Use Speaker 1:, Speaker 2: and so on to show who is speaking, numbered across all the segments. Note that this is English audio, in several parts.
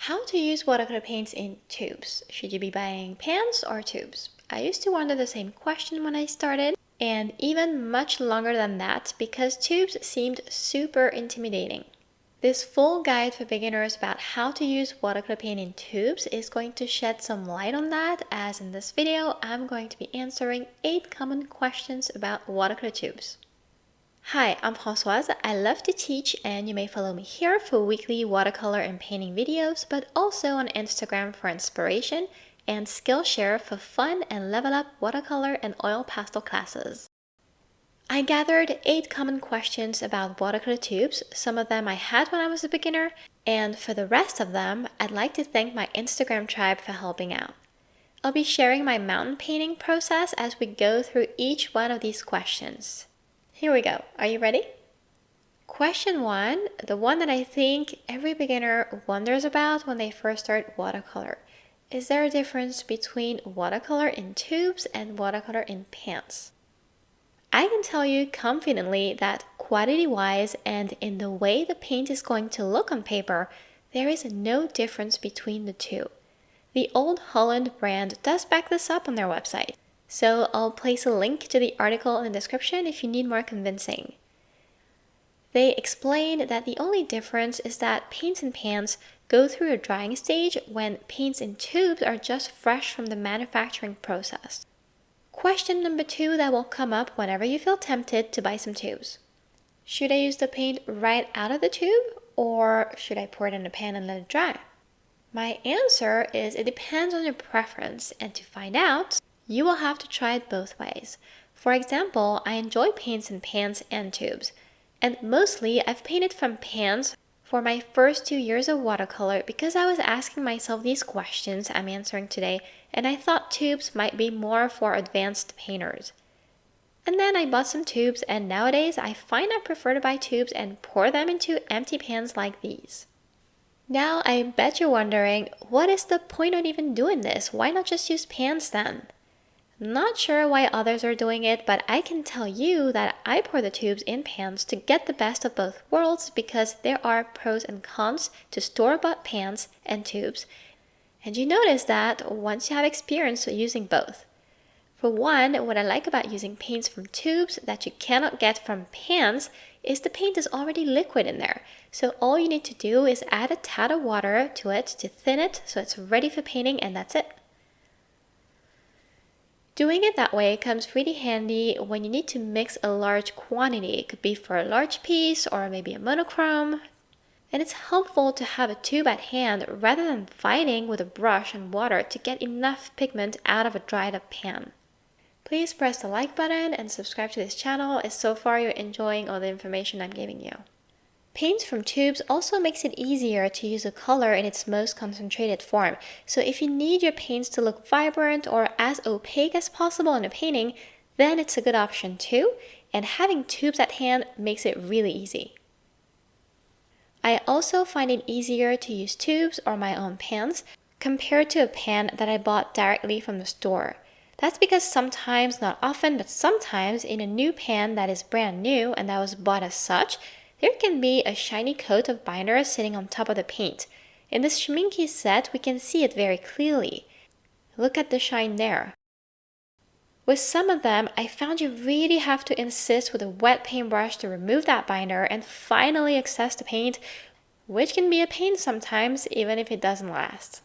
Speaker 1: How to use watercolor paints in tubes. Should you be buying pans or tubes? I used to wonder the same question when I started, and even much longer than that because tubes seemed super intimidating. This full guide for beginners about how to use watercolor paint in tubes is going to shed some light on that, as in this video I'm going to be answering 8 common questions about watercolor tubes. Hi, I'm Françoise. I love to teach, and you may follow me here for weekly watercolor and painting videos, but also on Instagram for inspiration and Skillshare for fun and level up watercolor and oil pastel classes. I gathered 8 common questions about watercolor tubes. Some of them I had when I was a beginner, and for the rest of them, I'd like to thank my Instagram tribe for helping out. I'll be sharing my mountain painting process as we go through each one of these questions. Here we go. Are you ready? Question 1, the one that I think every beginner wonders about when they first start watercolor. Is there a difference between watercolor in tubes and watercolor in pans? I can tell you confidently that quality-wise and in the way the paint is going to look on paper, there is no difference between the two. The Old Holland brand does back this up on their website. So I'll place a link to the article in the description if you need more convincing. They explain that the only difference is that paints in pans go through a drying stage when paints in tubes are just fresh from the manufacturing process. Question number 2 that will come up whenever you feel tempted to buy some tubes. Should I use the paint right out of the tube, or should I pour it in a pan and let it dry? My answer is it depends on your preference, and to find out, you will have to try it both ways. For example, I enjoy paints in pans and tubes, and mostly I've painted from pans for my first 2 years of watercolor because I was asking myself these questions I'm answering today, and I thought tubes might be more for advanced painters. And then I bought some tubes, and nowadays I find I prefer to buy tubes and pour them into empty pans like these. Now I bet you're wondering, what is the point of even doing this? Why not just use pans then? Not sure why others are doing it, but I can tell you that I pour the tubes in pans to get the best of both worlds because there are pros and cons to store-bought pans and tubes, and you notice that once you have experience using both. For one, what I like about using paints from tubes that you cannot get from pans is the paint is already liquid in there, so all you need to do is add a tad of water to it to thin it so it's ready for painting, and that's it. Doing it that way comes really handy when you need to mix a large quantity. It could be for a large piece or maybe a monochrome. And it's helpful to have a tube at hand rather than fighting with a brush and water to get enough pigment out of a dried up pan. Please press the like button and subscribe to this channel if so far you're enjoying all the information I'm giving you. Paints from tubes also makes it easier to use a color in its most concentrated form. So if you need your paints to look vibrant or as opaque as possible in a painting, then it's a good option too, and having tubes at hand makes it really easy. I also find it easier to use tubes or my own pans compared to a pan that I bought directly from the store. That's because sometimes, not often, but sometimes in a new pan that is brand new and that was bought as such, there can be a shiny coat of binder sitting on top of the paint. In this Schminke set, we can see it very clearly. Look at the shine there. With some of them, I found you really have to insist with a wet paintbrush to remove that binder and finally access the paint, which can be a pain sometimes, even if it doesn't last.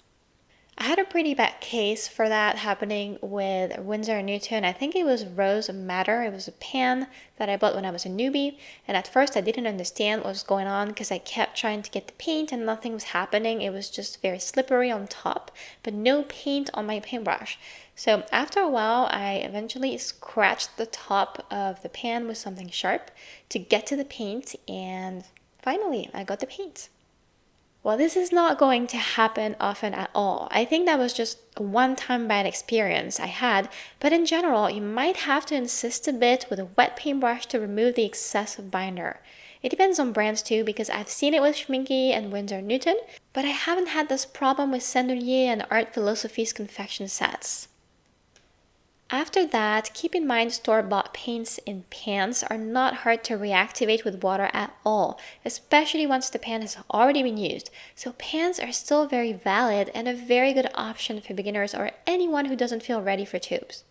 Speaker 1: I had a pretty bad case for that happening with Winsor & Newton. I think it was Rose Madder. It was a pan that I bought when I was a newbie, and at first I didn't understand what was going on because I kept trying to get the paint and nothing was happening. It was just very slippery on top, but no paint on my paintbrush. So after a while, I eventually scratched the top of the pan with something sharp to get to the paint, and finally I got the paint. Well, this is not going to happen often at all. I think that was just a one-time bad experience I had, but in general, you might have to insist a bit with a wet paintbrush to remove the excessive binder. It depends on brands too, because I've seen it with Schminke and Winsor & Newton, but I haven't had this problem with Sandelier and Art Philosophy's confection sets. After that, keep in mind store-bought paints in pans are not hard to reactivate with water at all, especially once the pan has already been used. So pans are still very valid and a very good option for beginners or anyone who doesn't feel ready for tubes.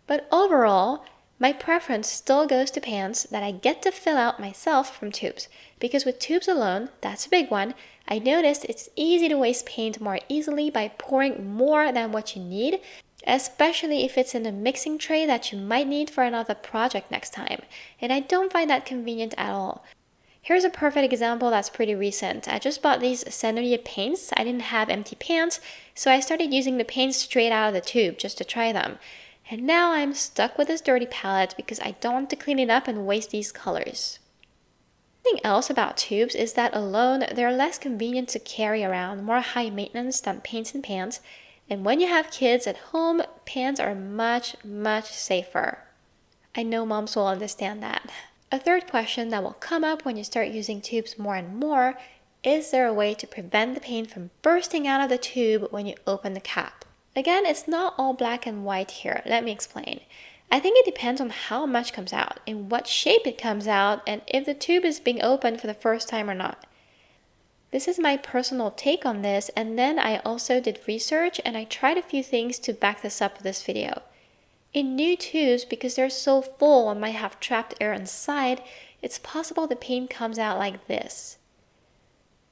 Speaker 1: But overall, my preference still goes to pans that I get to fill out myself from tubes, because with tubes alone, that's a big one, I noticed it's easy to waste paint more easily by pouring more than what you need, especially if it's in a mixing tray that you might need for another project next time, and I don't find that convenient at all. Here's a perfect example that's pretty recent. I just bought these Senoria paints. I didn't have empty pans, so I started using the paints straight out of the tube just to try them. And now I'm stuck with this dirty palette because I don't want to clean it up and waste these colors. Something else about tubes is that alone, they're less convenient to carry around, more high maintenance than paints and pans. And when you have kids at home, pans are much, much safer. I know moms will understand that. A third question that will come up when you start using tubes more and more, is there a way to prevent the paint from bursting out of the tube when you open the cap? Again, it's not all black and white here. Let me explain. I think it depends on how much comes out, in what shape it comes out, and if the tube is being opened for the first time or not. This is my personal take on this, and then I also did research and I tried a few things to back this up for this video. In new tubes, because they're so full and might have trapped air inside, it's possible the paint comes out like this.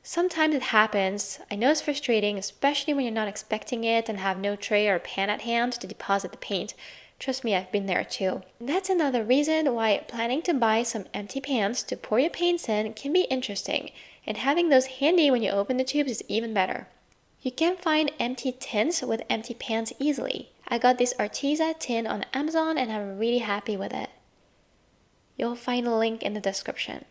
Speaker 1: Sometimes it happens. I know it's frustrating, especially when you're not expecting it and have no tray or pan at hand to deposit the paint. Trust me, I've been there too. And that's another reason why planning to buy some empty pans to pour your paints in can be interesting, and having those handy when you open the tubes is even better. You can find empty tins with empty pans easily. I got this Arteza tin on Amazon and I'm really happy with it. You'll find a link in the description.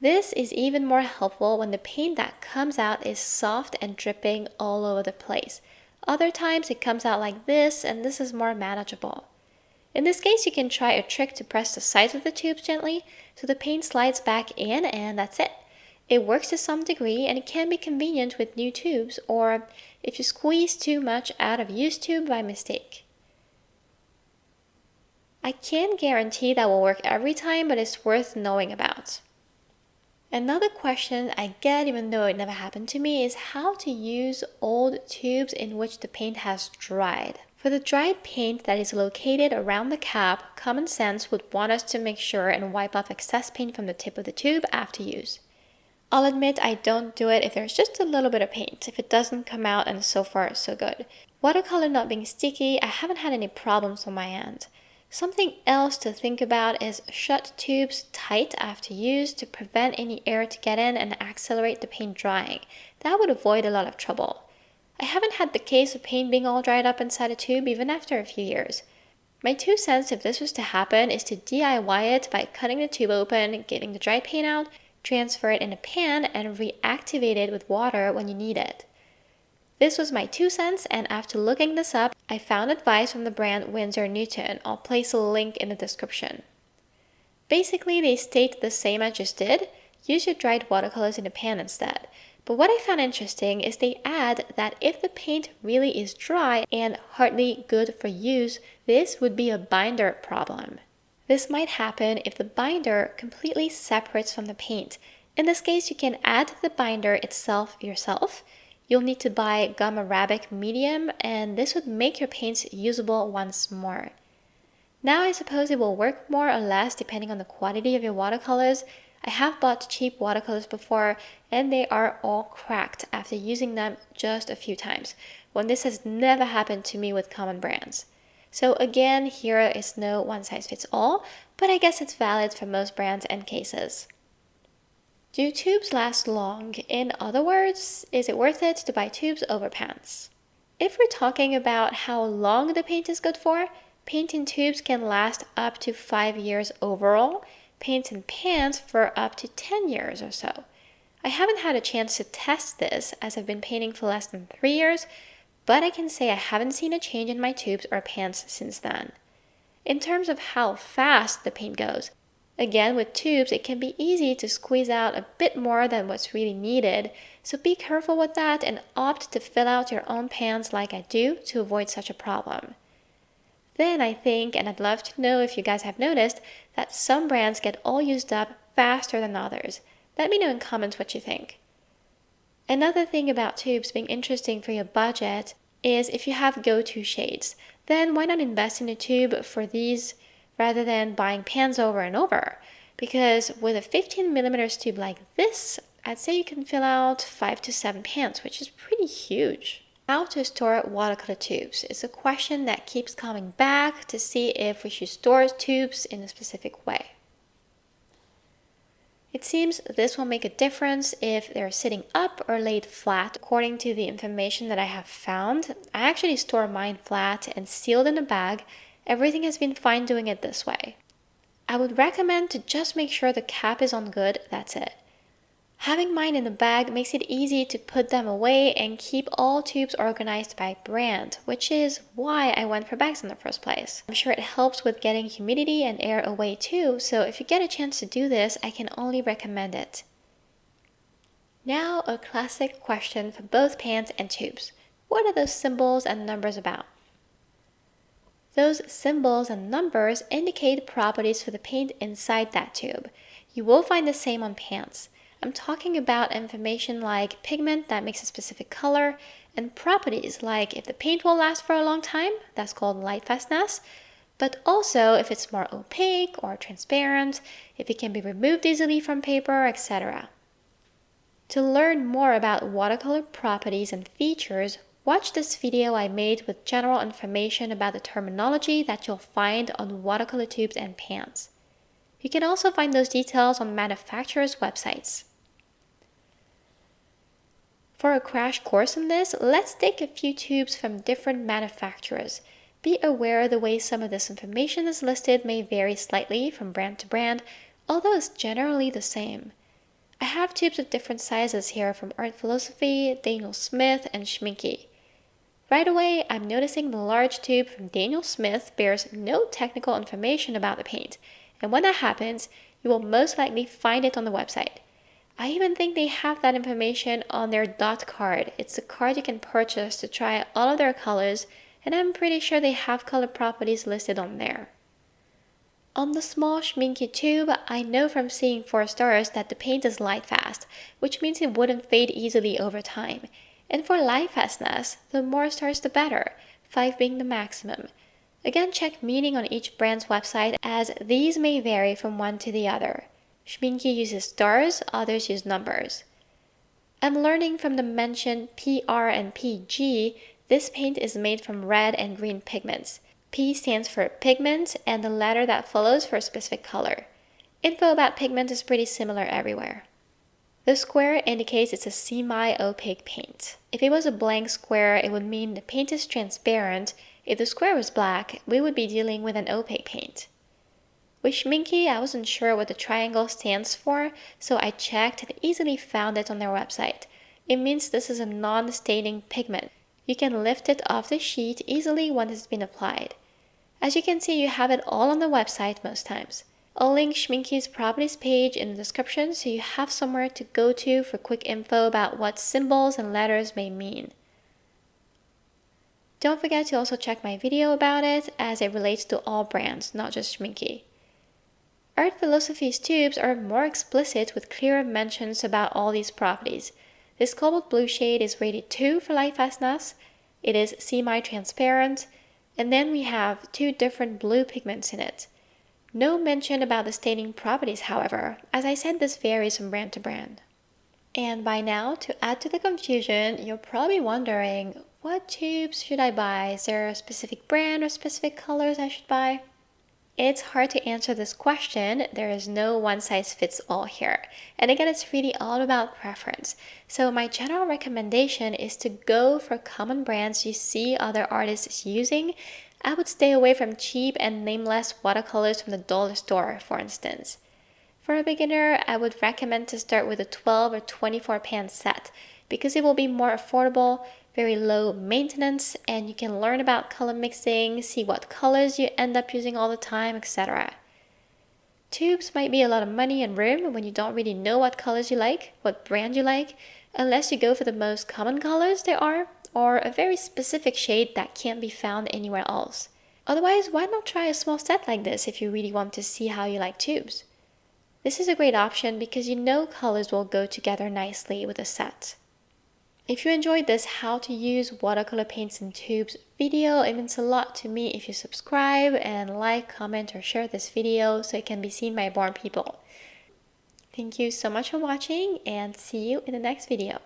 Speaker 1: This is even more helpful when the paint that comes out is soft and dripping all over the place. Other times it comes out like this, and this is more manageable. In this case, you can try a trick to press the sides of the tubes gently so the paint slides back in, and that's it. It works to some degree and it can be convenient with new tubes or if you squeeze too much out of used tube by mistake. I can't guarantee that will work every time, but it's worth knowing about. Another question I get, even though it never happened to me, is how to use old tubes in which the paint has dried. For the dried paint that is located around the cap, common sense would want us to make sure and wipe off excess paint from the tip of the tube after use. I'll admit I don't do it if there's just a little bit of paint, if it doesn't come out, and so far so good. Watercolor not being sticky, I haven't had any problems on my end. Something else to think about is shut tubes tight after use to prevent any air to get in and accelerate the paint drying. That would avoid a lot of trouble. I haven't had the case of paint being all dried up inside a tube even after a few years. My 2 cents if this was to happen is to DIY it by cutting the tube open, getting the dried paint out, transfer it in a pan, and reactivate it with water when you need it. This was my 2 cents, and after looking this up, I found advice from the brand Winsor & Newton. I'll place a link in the description. Basically, they state the same I just did. Use your dried watercolors in a pan instead. But what I found interesting is they add that if the paint really is dry and hardly good for use, this would be a binder problem. This might happen if the binder completely separates from the paint. In this case, you can add the binder itself yourself. You'll need to buy gum arabic medium, and this would make your paints usable once more. Now I suppose it will work more or less depending on the quality of your watercolors. I have bought cheap watercolors before, and they are all cracked after using them just a few times, when this has never happened to me with common brands. So again, here is no one size fits all, but I guess it's valid for most brands and cases. Do tubes last long? In other words, is it worth it to buy tubes over pans? If we're talking about how long the paint is good for, paint in tubes can last up to 5 years overall, paint in pans for up to 10 years or so. I haven't had a chance to test this as I've been painting for less than 3 years, but I can say I haven't seen a change in my tubes or pans since then. In terms of how fast the paint goes, Again, with tubes, it can be easy to squeeze out a bit more than what's really needed, so be careful with that and opt to fill out your own pans like I do to avoid such a problem. Then I think, and I'd love to know if you guys have noticed, that some brands get all used up faster than others. Let me know in comments what you think. Another thing about tubes being interesting for your budget is if you have go-to shades, then why not invest in a tube for these rather than buying pans over and over? Because with a 15mm tube like this, I'd say you can fill out 5 to 7 pans, which is pretty huge. How to store watercolor tubes is a question that keeps coming back to see if we should store tubes in a specific way. It seems this will make a difference if they're sitting up or laid flat. According to the information that I have found, I actually store mine flat and sealed in a bag. Everything has been fine doing it this way. I would recommend to just make sure the cap is on good, that's it. Having mine in a bag makes it easy to put them away and keep all tubes organized by brand, which is why I went for bags in the first place. I'm sure it helps with getting humidity and air away too, so if you get a chance to do this, I can only recommend it. Now, a classic question for both pans and tubes. What are those symbols and numbers about? Those symbols and numbers indicate properties for the paint inside that tube. You will find the same on pans. I'm talking about information like pigment that makes a specific color, and properties like if the paint will last for a long time, that's called lightfastness, but also if it's more opaque or transparent, if it can be removed easily from paper, etc. To learn more about watercolor properties and features, watch this video I made with general information about the terminology that you'll find on watercolor tubes and pans. You can also find those details on manufacturers' websites. For a crash course in this, let's take a few tubes from different manufacturers. Be aware the way some of this information is listed may vary slightly from brand to brand, although it's generally the same. I have tubes of different sizes here from Art Philosophy, Daniel Smith, and Schmincke. Right away, I'm noticing the large tube from Daniel Smith bears no technical information about the paint, and when that happens, you will most likely find it on the website. I even think they have that information on their dot card. It's a card you can purchase to try all of their colors, and I'm pretty sure they have color properties listed on there. On the small Schmincke tube, I know from seeing 4 stars that the paint is light fast, which means it wouldn't fade easily over time. And for light fastness, the more stars the better, 5 being the maximum. Again, check meaning on each brand's website as these may vary from one to the other. Schmincke uses stars, others use numbers. I'm learning from the mentioned PR and PG, this paint is made from red and green pigments. P stands for pigment and the letter that follows for a specific color. Info about pigment is pretty similar everywhere. The square indicates it's a semi-opaque paint. If it was a blank square, it would mean the paint is transparent. If the square was black, we would be dealing with an opaque paint. With Schmincke, I wasn't sure what the triangle stands for, so I checked and easily found it on their website. It means this is a non-staining pigment. You can lift it off the sheet easily once it's been applied. As you can see, you have it all on the website most times. I'll link Schmincke's properties page in the description so you have somewhere to go to for quick info about what symbols and letters may mean. Don't forget to also check my video about it as it relates to all brands, not just Schmincke. Art Philosophy's tubes are more explicit with clearer mentions about all these properties. This cobalt blue shade is rated 2 for light fastness, it is semi-transparent, and then we have 2 different blue pigments in it. No mention about the staining properties, however. As I said, this varies from brand to brand. And by now, to add to the confusion, you're probably wondering, what tubes should I buy? Is there a specific brand or specific colors I should buy? It's hard to answer this question. There is no one-size-fits-all here. And again, it's really all about preference. So my general recommendation is to go for common brands you see other artists using. I would stay away from cheap and nameless watercolors from the dollar store, for instance. For a beginner, I would recommend to start with a 12 or 24 pan set because it will be more affordable, very low maintenance, and you can learn about color mixing, see what colors you end up using all the time, etc. Tubes might be a lot of money and room when you don't really know what colors you like, what brand you like, unless you go for the most common colors there are, or a very specific shade that can't be found anywhere else. Otherwise, why not try a small set like this if you really want to see how you like tubes? This is a great option because you know colors will go together nicely with a set. If you enjoyed this how to use watercolor paints in tubes video, it means a lot to me if you subscribe and like, comment, or share this video so it can be seen by more people. Thank you so much for watching and see you in the next video.